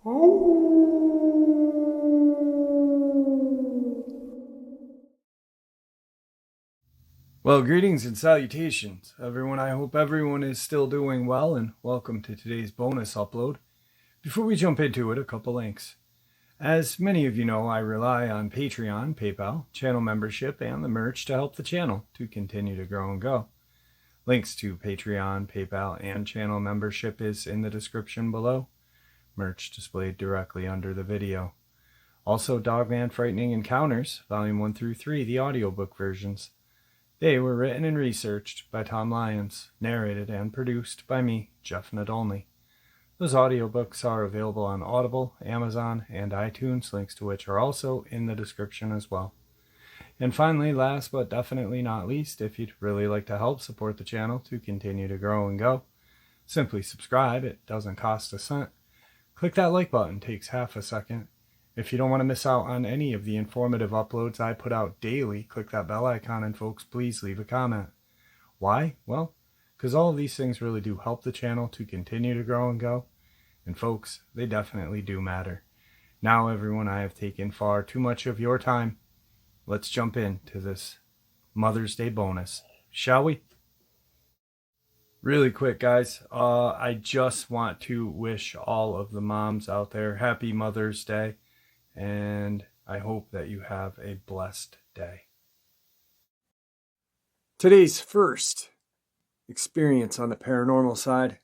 Well, greetings and salutations, everyone. I hope everyone is still doing well, and welcome to today's bonus upload. Before we jump into it, a couple links. As many of you know, I rely on Patreon, PayPal, channel membership, and the merch to help the channel to continue to grow and go. Links to Patreon, PayPal, and channel membership is in the description below. Merch displayed directly under the video. Also, Dogman Frightening Encounters, Volume 1 through 3, the audiobook versions. They were written and researched by Tom Lyons, narrated and produced by me, Jeff Nadolny. Those audiobooks are available on Audible, Amazon, and iTunes, links to which are also in the description as well. And finally, last but definitely not least, if you'd really like to help support the channel to continue to grow and go, simply subscribe. It doesn't cost a cent. Click that like button, takes half a second. If you don't want to miss out on any of the informative uploads I put out daily, click that bell icon, and folks, please leave a comment. Why? Well, because all of these things really do help the channel to continue to grow and go. And folks, they definitely do matter. Now, everyone, I have taken far too much of your time. Let's jump into this Mother's Day bonus, shall we? Really quick, guys, I just want to wish all of the moms out there happy Mother's Day, and I hope that you have a blessed day. Today's first experience on the paranormal side.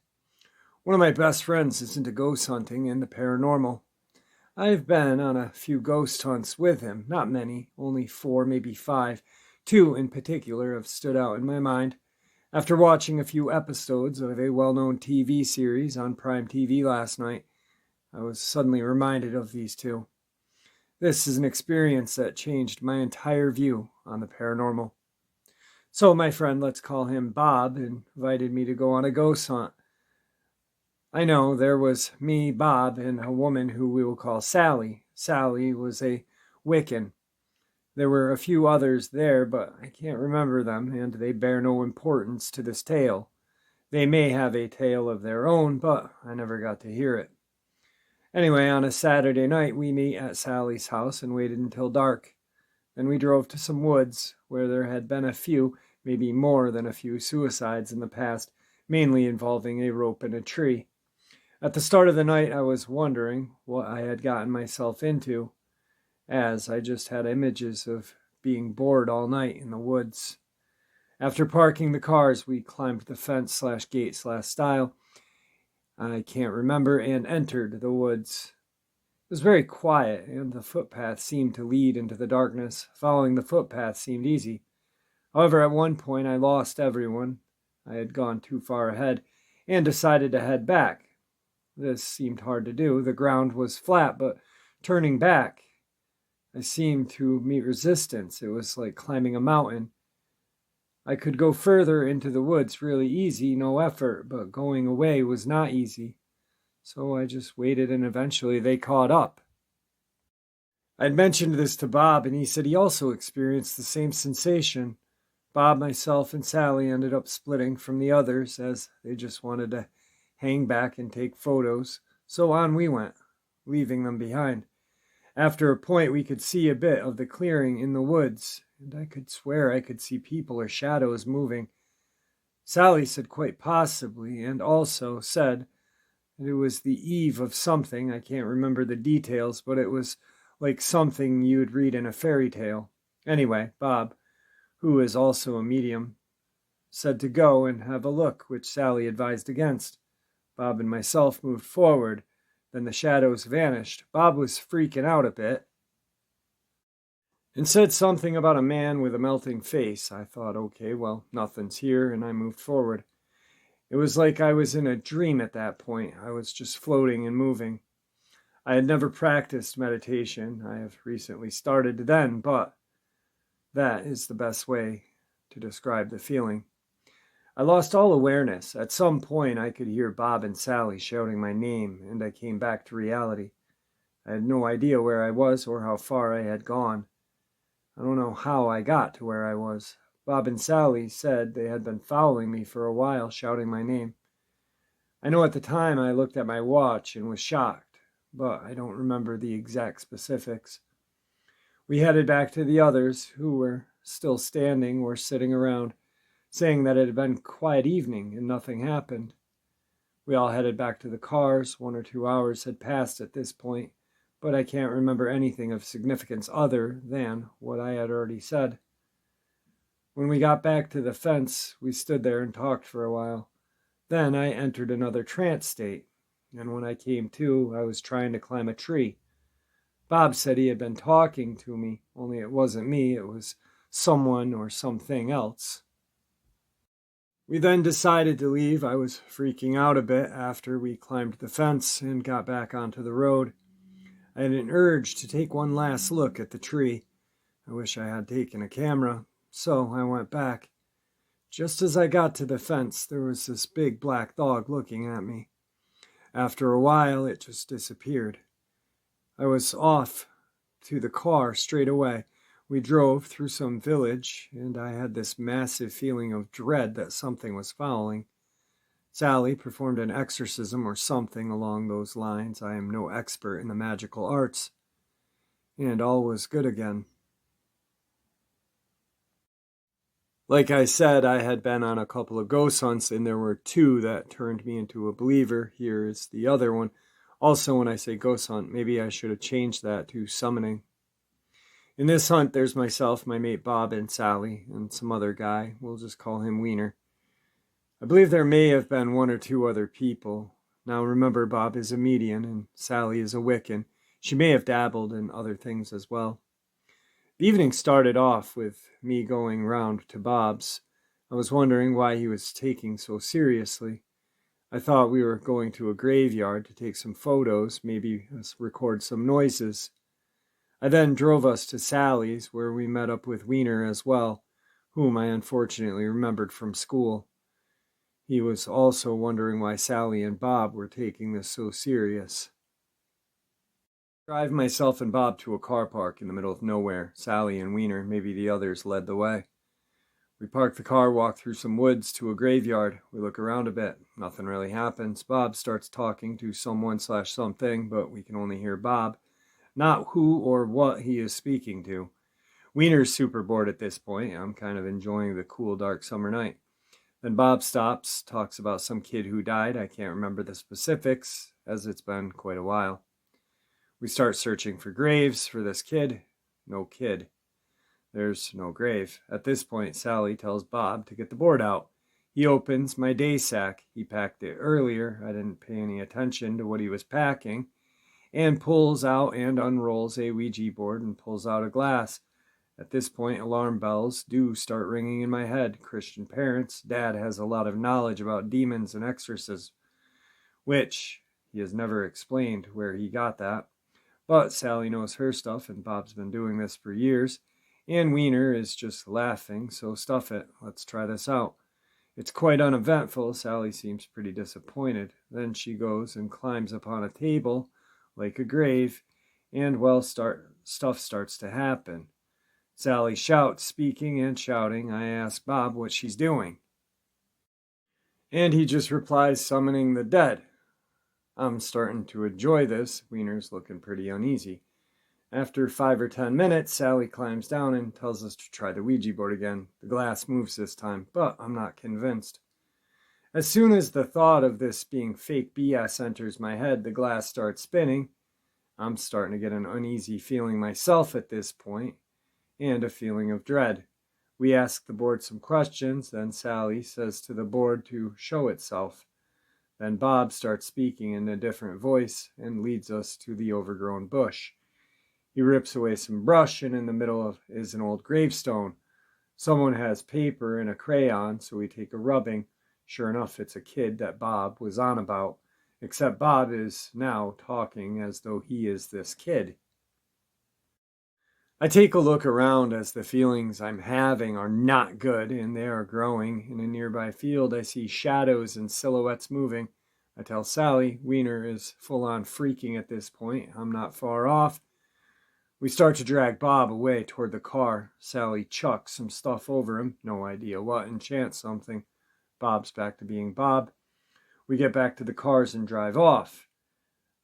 One of my best friends is into ghost hunting and the paranormal. I've been on a few ghost hunts with him, not many, only 4, maybe 5. 2 in particular have stood out in my mind. After watching a few episodes of a well-known TV series on Prime TV last night, I was suddenly reminded of these 2. This is an experience that changed my entire view on the paranormal. So my friend, let's call him Bob, invited me to go on a ghost hunt. I know there was me, Bob, and a woman who we will call Sally. Sally was a Wiccan. There were a few others there, but I can't remember them, and they bear no importance to this tale. They may have a tale of their own, but I never got to hear it. Anyway, on a Saturday night, we meet at Sally's house and waited until dark. Then we drove to some woods where there had been a few, maybe more than a few, suicides in the past, mainly involving a rope and a tree. At the start of the night, I was wondering what I had gotten myself into, as I just had images of being bored all night in the woods. After parking the cars, we climbed the fence/gate/stile, I can't remember, and entered the woods. It was very quiet, and the footpath seemed to lead into the darkness. Following the footpath seemed easy. However, at one point I lost everyone. I had gone too far ahead and decided to head back. This seemed hard to do. The ground was flat, but turning back, I seemed to meet resistance. It was like climbing a mountain. I could go further into the woods really easy, no effort, but going away was not easy. So I just waited, and eventually they caught up. I'd mentioned this to Bob, and he said he also experienced the same sensation. Bob, myself, and Sally ended up splitting from the others as they just wanted to hang back and take photos. So on we went, leaving them behind. After a point, we could see a bit of the clearing in the woods, and I could swear I could see people or shadows moving. Sally said quite possibly, and also said that it was the eve of something. I can't remember the details, but it was like something you'd read in a fairy tale. Anyway, Bob, who is also a medium, said to go and have a look, which Sally advised against. Bob and myself moved forward. Then the shadows vanished. Bob was freaking out a bit and said something about a man with a melting face. I thought, okay, well, nothing's here, and I moved forward. It was like I was in a dream at that point. I was just floating and moving. I had never practiced meditation. I have recently started then, but that is the best way to describe the feeling. I lost all awareness. At some point, I could hear Bob and Sally shouting my name, and I came back to reality. I had no idea where I was or how far I had gone. I don't know how I got to where I was. Bob and Sally said they had been following me for a while, shouting my name. I know at the time I looked at my watch and was shocked. but I don't remember the exact specifics. We headed back to the others, who were still standing or sitting around, saying that it had been a quiet evening and nothing happened. We all headed back to the cars. 1 or 2 hours had passed at this point, but I can't remember anything of significance other than what I had already said. When we got back to the fence, we stood there and talked for a while. Then I entered another trance state, and when I came to, I was trying to climb a tree. Bob said he had been talking to me, only it wasn't me, it was someone or something else. We then decided to leave. I was freaking out a bit after we climbed the fence and got back onto the road. I had an urge to take one last look at the tree. I wish I had taken a camera, so I went back. Just as I got to the fence, there was this big black dog looking at me. After a while, it just disappeared. I was off to the car straight away. We drove through some village, and I had this massive feeling of dread that something was following. Sally performed an exorcism or something along those lines. I am no expert in the magical arts. And all was good again. Like I said, I had been on a couple of ghost hunts, and there were 2 that turned me into a believer. Here is the other one. Also, when I say ghost hunt, maybe I should have changed that to summoning. In this hunt, there's myself, my mate Bob, and Sally, and some other guy. We'll just call him Wiener. I believe there may have been 1 or 2 other people. Now remember, Bob is a medium, and Sally is a Wiccan. She may have dabbled in other things as well. The evening started off with me going round to Bob's. I was wondering why he was taking so seriously. I thought we were going to a graveyard to take some photos, maybe record some noises. I then drove us to Sally's, where we met up with Wiener as well, whom I unfortunately remembered from school. He was also wondering why Sally and Bob were taking this so serious. I drive myself and Bob to a car park in the middle of nowhere. Sally and Wiener, maybe the others, led the way. We park the car, walk through some woods to a graveyard. We look around a bit. Nothing really happens. Bob starts talking to someone/something, but we can only hear Bob. Not who or what he is speaking to. Wiener's super bored at this point. I'm kind of enjoying the cool, dark summer night. Then Bob stops, talks about some kid who died. I can't remember the specifics, as it's been quite a while. We start searching for graves for this kid. No kid. There's no grave. At this point, Sally tells Bob to get the board out. He opens my day sack. He packed it earlier. I didn't pay any attention to what he was packing. And pulls out and unrolls a Ouija board and pulls out a glass. At this point, alarm bells do start ringing in my head. Christian parents, Dad has a lot of knowledge about demons and exorcism, which he has never explained where he got that. But Sally knows her stuff, and Bob's been doing this for years. And Wiener is just laughing, so stuff it. Let's try this out. It's quite uneventful. Sally seems pretty disappointed. Then she goes and climbs upon a table like a grave, and stuff starts to happen. Sally shouts, speaking and shouting. I ask Bob what she's doing, and he just replies, summoning the dead. I'm starting to enjoy this. Wiener's looking pretty uneasy. After 5 or 10 minutes, Sally climbs down and tells us to try the Ouija board again. The glass moves this time, but I'm not convinced. As soon as the thought of this being fake BS enters my head, the glass starts spinning. I'm starting to get an uneasy feeling myself at this point, and a feeling of dread. We ask the board some questions, then Sally says to the board to show itself. Then Bob starts speaking in a different voice and leads us to the overgrown bush. He rips away some brush, and in the middle is an old gravestone. Someone has paper and a crayon, so we take a rubbing. Sure enough, it's a kid that Bob was on about, except Bob is now talking as though he is this kid. I take a look around as the feelings I'm having are not good, and they are growing. In a nearby field, I see shadows and silhouettes moving. I tell Sally. Wiener is full-on freaking at this point. I'm not far off. We start to drag Bob away toward the car. Sally chucks some stuff over him. No idea what, and chants something. Bob's back to being Bob. We get back to the cars and drive off.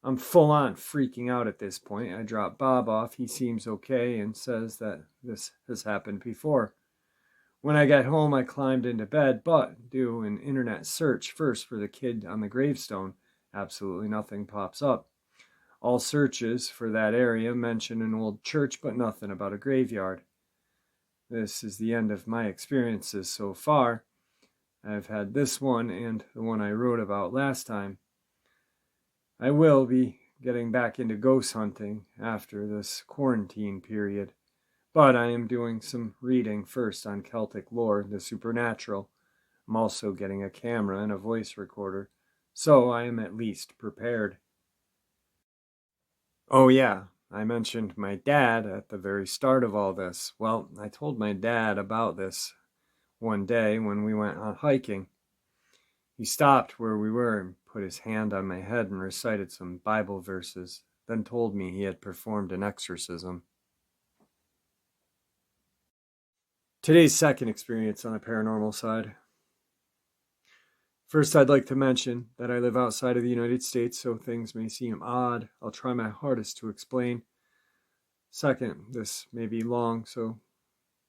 I'm full on freaking out at this point. I drop Bob off. He seems okay and says that this has happened before. When I get home, I climbed into bed, but do an internet search first for the kid on the gravestone. Absolutely nothing pops up. All searches for that area mention an old church, but nothing about a graveyard. This is the end of my experiences so far. I've had this one and the one I wrote about last time. I will be getting back into ghost hunting after this quarantine period, but I am doing some reading first on Celtic lore, the supernatural. I'm also getting a camera and a voice recorder, so I am at least prepared. Oh, yeah, I mentioned my dad at the very start of all this. Well, I told my dad about this one day when we went on hiking. He stopped where we were and put his hand on my head and recited some Bible verses, then told me he had performed an exorcism. Today's second experience on the paranormal side. First, I'd like to mention that I live outside of the United States, so things may seem odd. I'll try my hardest to explain. Second, this may be long, so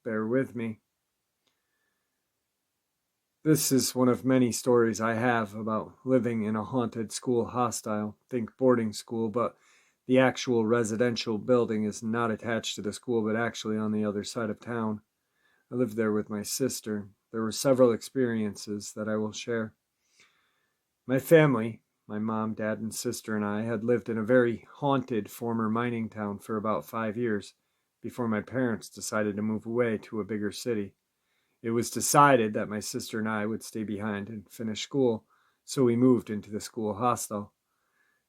bear with me. This is one of many stories I have about living in a haunted school hostel, think boarding school, but the actual residential building is not attached to the school, but actually on the other side of town. I lived there with my sister. There were several experiences that I will share. My family, my mom, dad, and sister and I had lived in a very haunted former mining town for about 5 years before my parents decided to move away to a bigger city. It was decided that my sister and I would stay behind and finish school, so we moved into the school hostel.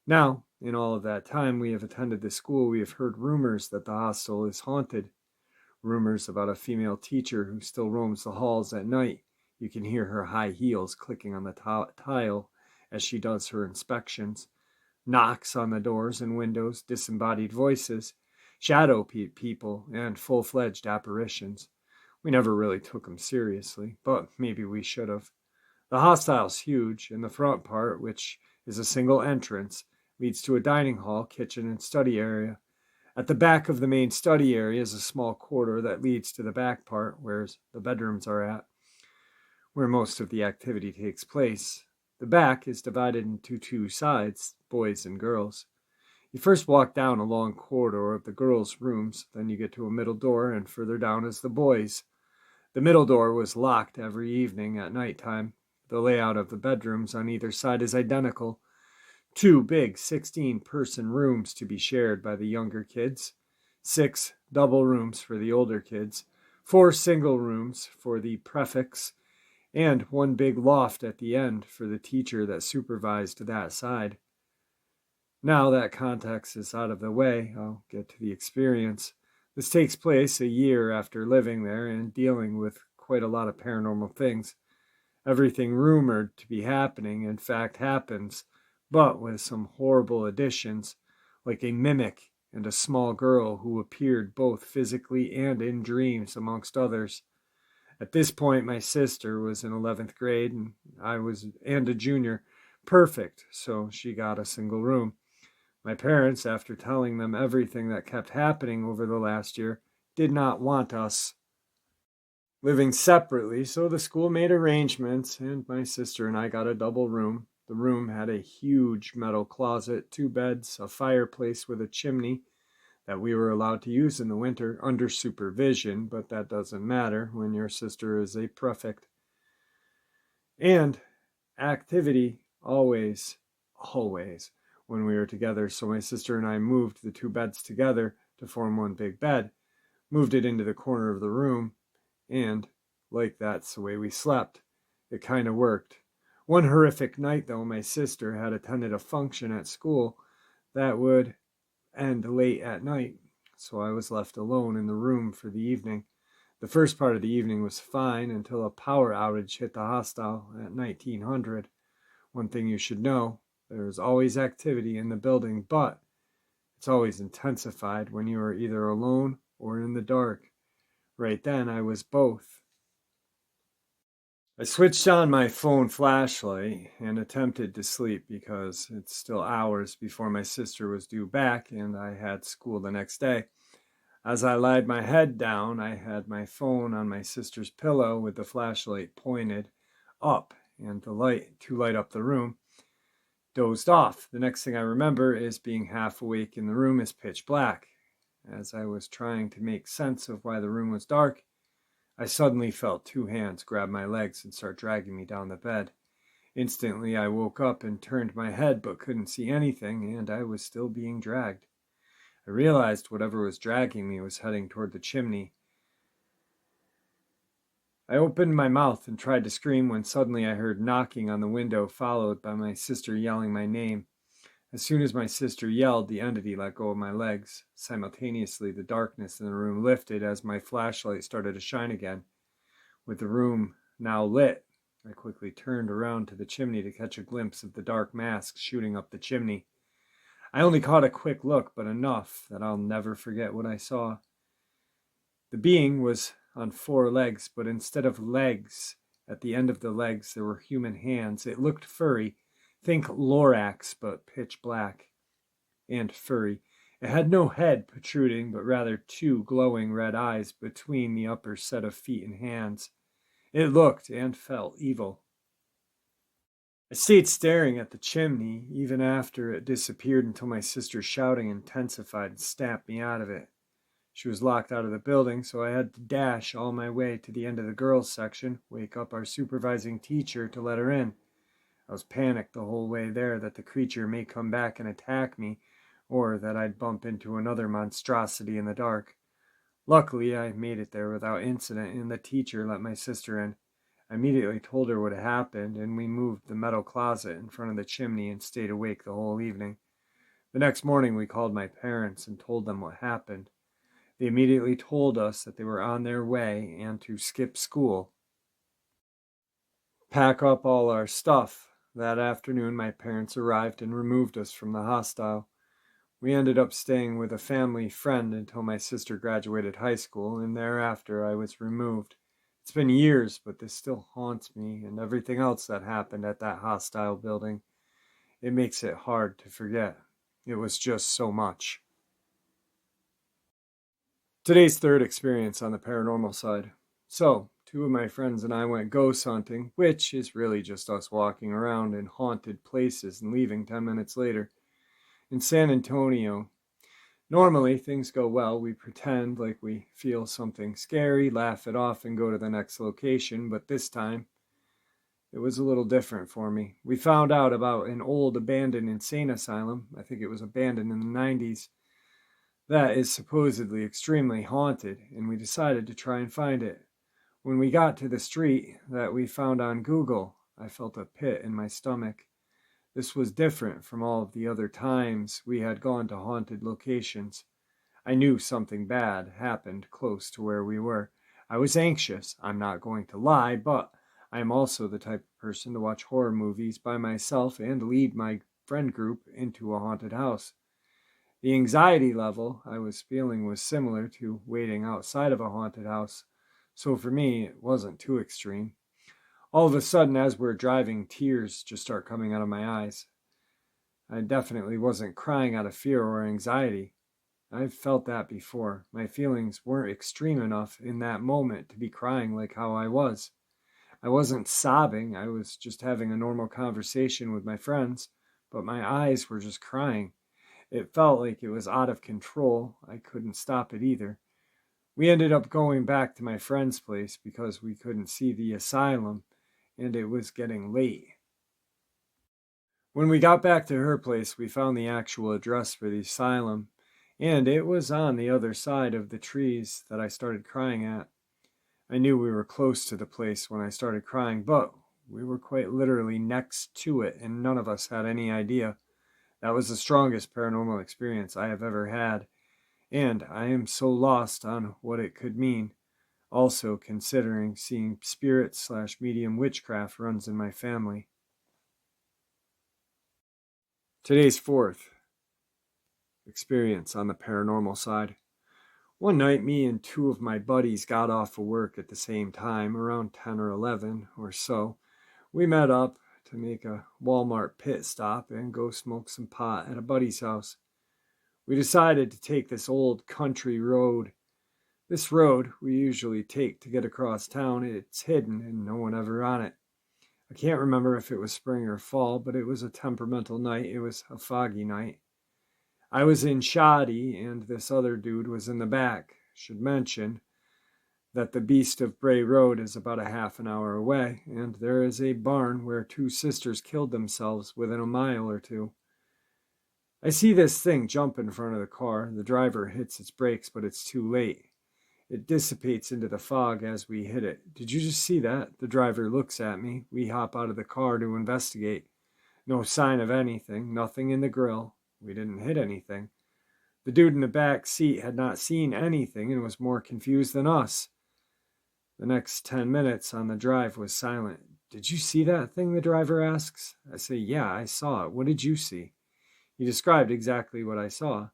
Now, in all of that time we have attended the school, we have heard rumors that the hostel is haunted. Rumors about a female teacher who still roams the halls at night. You can hear her high heels clicking on the tile as she does her inspections. Knocks on the doors and windows, disembodied voices, shadow people, and full-fledged apparitions. We never really took them seriously, but maybe we should have. The hostel's huge, and the front part, which is a single entrance, leads to a dining hall, kitchen, and study area. At the back of the main study area is a small corridor that leads to the back part, where the bedrooms are at, where most of the activity takes place. The back is divided into two sides, boys and girls. You first walk down a long corridor of the girls' rooms, then you get to a middle door, and further down is the boys'. The middle door was locked every evening at nighttime. The layout of the bedrooms on either side is identical. Two big 16-person rooms to be shared by the younger kids, 6 double rooms for the older kids, 4 single rooms for the prefects, and 1 big loft at the end for the teacher that supervised that side. Now that context is out of the way, I'll get to the experience. This takes place a year after living there and dealing with quite a lot of paranormal things. Everything rumored to be happening, in fact, happens, but with some horrible additions, like a mimic and a small girl who appeared both physically and in dreams, amongst others. At this point, my sister was in 11th grade, and I was a junior. Perfect, so she got a single room. My parents, after telling them everything that kept happening over the last year, did not want us living separately, so the school made arrangements, and my sister and I got a double room. The room had a huge metal closet, 2 beds, a fireplace with a chimney that we were allowed to use in the winter under supervision, but that doesn't matter when your sister is a prefect. And activity always, when we were together. So my sister and I moved the 2 beds together to form 1 big bed, moved it into the corner of the room, and like that's the way we slept. It kind of worked. One horrific night, though, my sister had attended a function at school that would end late at night, so I was left alone in the room for the evening. The first part of the evening was fine until a power outage hit the hostel at 1900. One thing you should know, there is always activity in the building, but it's always intensified when you are either alone or in the dark. Right then, I was both. I switched on my phone flashlight and attempted to sleep because it's still hours before my sister was due back and I had school the next day. As I laid my head down, I had my phone on my sister's pillow with the flashlight pointed up and the light to light up the room. Dozed off. The next thing I remember is being half awake and the room is pitch black. As I was trying to make sense of why the room was dark, I suddenly felt two hands grab my legs and start dragging me down the bed. Instantly, I woke up and turned my head but couldn't see anything, and I was still being dragged. I realized whatever was dragging me was heading toward the chimney. I opened my mouth and tried to scream when suddenly I heard knocking on the window, followed by my sister yelling my name. As soon as my sister yelled, the entity let go of my legs. Simultaneously, the darkness in the room lifted as my flashlight started to shine again. With the room now lit, I quickly turned around to the chimney to catch a glimpse of the dark mask shooting up the chimney. I only caught a quick look, but enough that I'll never forget what I saw. The being was on four legs, but instead of legs, at the end of the legs there were human hands. It looked furry. Think Lorax, but pitch black and furry. It had no head protruding, but rather two glowing red eyes between the upper set of feet and hands. It looked and felt evil. I stayed staring at the chimney even after it disappeared until my sister's shouting intensified and snapped me out of it. She was locked out of the building, so I had to dash all my way to the end of the girls' section, wake up our supervising teacher to let her in. I was panicked the whole way there that the creature may come back and attack me, or that I'd bump into another monstrosity in the dark. Luckily, I made it there without incident, and the teacher let my sister in. I immediately told her what had happened, and we moved the metal closet in front of the chimney and stayed awake the whole evening. The next morning, we called my parents and told them what happened. They immediately told us that they were on their way and to skip school. Pack up all our stuff. That afternoon, my parents arrived and removed us from the hostel. We ended up staying with a family friend until my sister graduated high school, and thereafter I was removed. It's been years, but this still haunts me and everything else that happened at that hostile building. It makes it hard to forget. It was just so much. Today's third experience on the paranormal side. So, two of my friends and I went ghost hunting, which is really just us walking around in haunted places and leaving 10 minutes later. In San Antonio, normally things go well. We pretend like we feel something scary, laugh it off, and go to the next location, but this time it was a little different for me. We found out about an old abandoned insane asylum. I think it was abandoned in the 90s. That is supposedly extremely haunted, and we decided to try and find it. When we got to the street that we found on Google, I felt a pit in my stomach. This was different from all of the other times we had gone to haunted locations. I knew something bad happened close to where we were. I was anxious, I'm not going to lie, but I am also the type of person to watch horror movies by myself and lead my friend group into a haunted house. The anxiety level I was feeling was similar to waiting outside of a haunted house, so for me it wasn't too extreme. All of a sudden, as we're driving, tears just start coming out of my eyes. I definitely wasn't crying out of fear or anxiety. I've felt that before. My feelings weren't extreme enough in that moment to be crying like how I was. I wasn't sobbing, I was just having a normal conversation with my friends, but my eyes were just crying. It felt like it was out of control. I couldn't stop it either. We ended up going back to my friend's place because we couldn't see the asylum, and it was getting late. When we got back to her place, we found the actual address for the asylum, and it was on the other side of the trees that I started crying at. I knew we were close to the place when I started crying, but we were quite literally next to it, and none of us had any idea. That was the strongest paranormal experience I have ever had, and I am so lost on what it could mean. Also considering seeing spirit/medium witchcraft runs in my family. Today's fourth experience on the paranormal side. One night, me and two of my buddies got off of work at the same time, around 10 or 11 or so. We met up to make a Walmart pit stop and go smoke some pot at a buddy's house. We decided to take this old country road. This road we usually take to get across town, it's hidden and no one ever on it. I can't remember if it was spring or fall, but it was a temperamental night. It was a foggy night. I was in shoddy and this other dude was in the back. Should mention that the Beast of Bray Road is about a half an hour away, and there is a barn where two sisters killed themselves within a mile or two. I see this thing jump in front of the car. The driver hits its brakes, but it's too late. It dissipates into the fog as we hit it. Did you just see that? The driver looks at me. We hop out of the car to investigate. No sign of anything, nothing in the grill. We didn't hit anything. The dude in the back seat had not seen anything and was more confused than us. The next 10 minutes on the drive was silent. Did you see that thing? The driver asks. I say, yeah, I saw it. What did you see? He described exactly what I saw.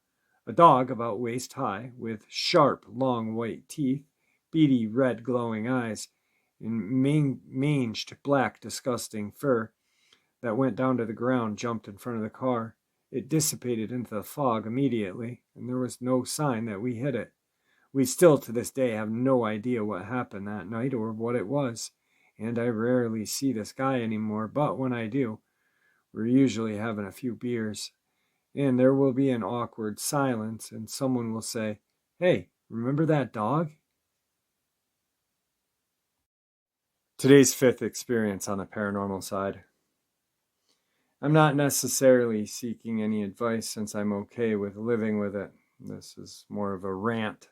A dog about waist high, with sharp, long white teeth, beady red glowing eyes, and manged black disgusting fur that went down to the ground, jumped in front of the car. It dissipated into the fog immediately, and there was no sign that we hit it. We still to this day have no idea what happened that night or what it was, and I rarely see this guy anymore, but when I do, we're usually having a few beers. And there will be an awkward silence, and someone will say, hey, remember that dog? Today's fifth experience on the paranormal side. I'm not necessarily seeking any advice since I'm okay with living with it. This is more of a rant.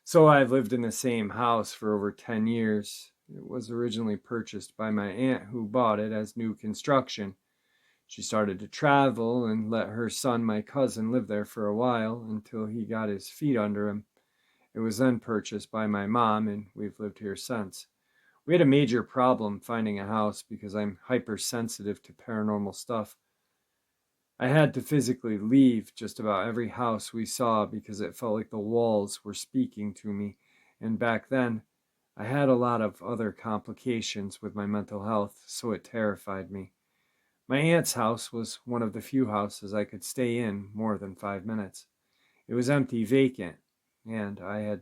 So I've lived in the same house for over 10 years. It was originally purchased by my aunt who bought it as new construction. She started to travel and let her son, my cousin, live there for a while until he got his feet under him. It was then purchased by my mom, and we've lived here since. We had a major problem finding a house because I'm hypersensitive to paranormal stuff. I had to physically leave just about every house we saw because it felt like the walls were speaking to me, and back then, I had a lot of other complications with my mental health, so it terrified me. My aunt's house was one of the few houses I could stay in more than 5 minutes. It was empty, vacant, and I had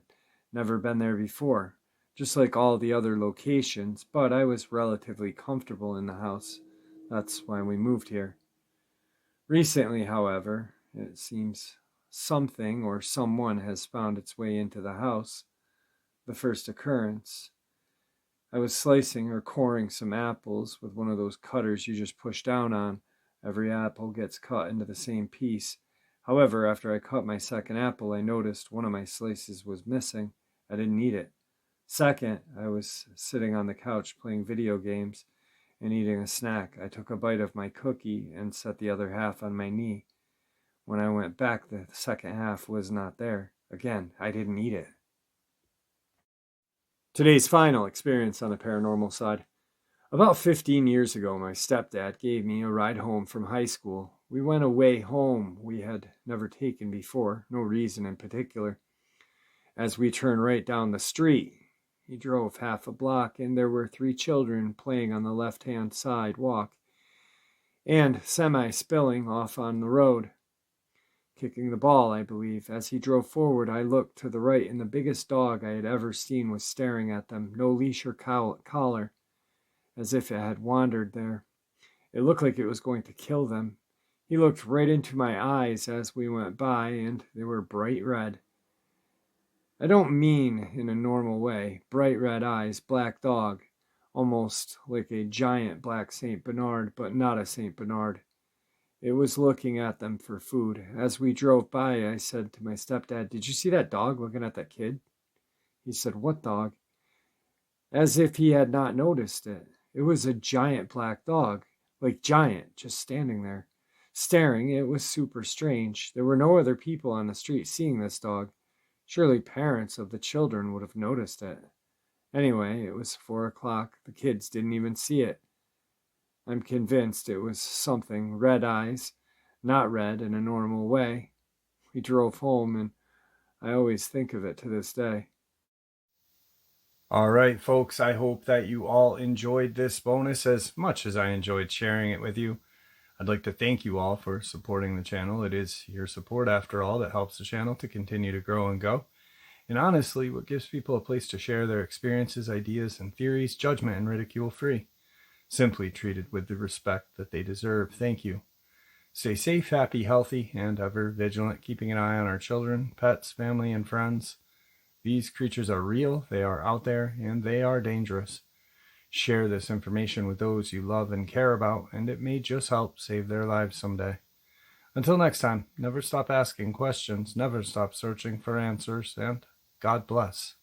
never been there before, just like all the other locations, but I was relatively comfortable in the house. That's why we moved here. Recently, however, it seems something or someone has found its way into the house. The first occurrence, I was slicing or coring some apples with one of those cutters you just push down on. Every apple gets cut into the same piece. However, after I cut my second apple, I noticed one of my slices was missing. I didn't eat it. Second, I was sitting on the couch playing video games and eating a snack. I took a bite of my cookie and set the other half on my knee. When I went back, the second half was not there. Again, I didn't eat it. Today's final experience on the paranormal side. About 15 years ago, my stepdad gave me a ride home from high school. We went away home we had never taken before, no reason in particular. As we turned right down the street, he drove half a block and there were 3 children playing on the left-hand sidewalk and semi-spilling off on the road. Kicking the ball, I believe. As he drove forward, I looked to the right, and the biggest dog I had ever seen was staring at them, no leash or collar, as if it had wandered there. It looked like it was going to kill them. He looked right into my eyes as we went by, and they were bright red. I don't mean in a normal way. Bright red eyes, black dog, almost like a giant black St. Bernard, but not a St. Bernard. It was looking at them for food. As we drove by, I said to my stepdad, "Did you see that dog looking at that kid?" He said, "What dog?" As if he had not noticed it. It was a giant black dog, like giant, just standing there. Staring, it was super strange. There were no other people on the street seeing this dog. Surely parents of the children would have noticed it. Anyway, it was 4 o'clock. The kids didn't even see it. I'm convinced it was something. Red eyes, not red in a normal way. We drove home, and I always think of it to this day. All right, folks, I hope that you all enjoyed this bonus as much as I enjoyed sharing it with you. I'd like to thank you all for supporting the channel. It is your support, after all, that helps the channel to continue to grow and go. And honestly, what gives people a place to share their experiences, ideas, and theories, judgment and ridicule free. Simply treated with the respect that they deserve. Thank you. Stay safe, happy, healthy, and ever vigilant, keeping an eye on our children, pets, family, and friends. These creatures are real, they are out there, and they are dangerous. Share this information with those you love and care about, and it may just help save their lives someday. Until next time, never stop asking questions, never stop searching for answers, and God bless.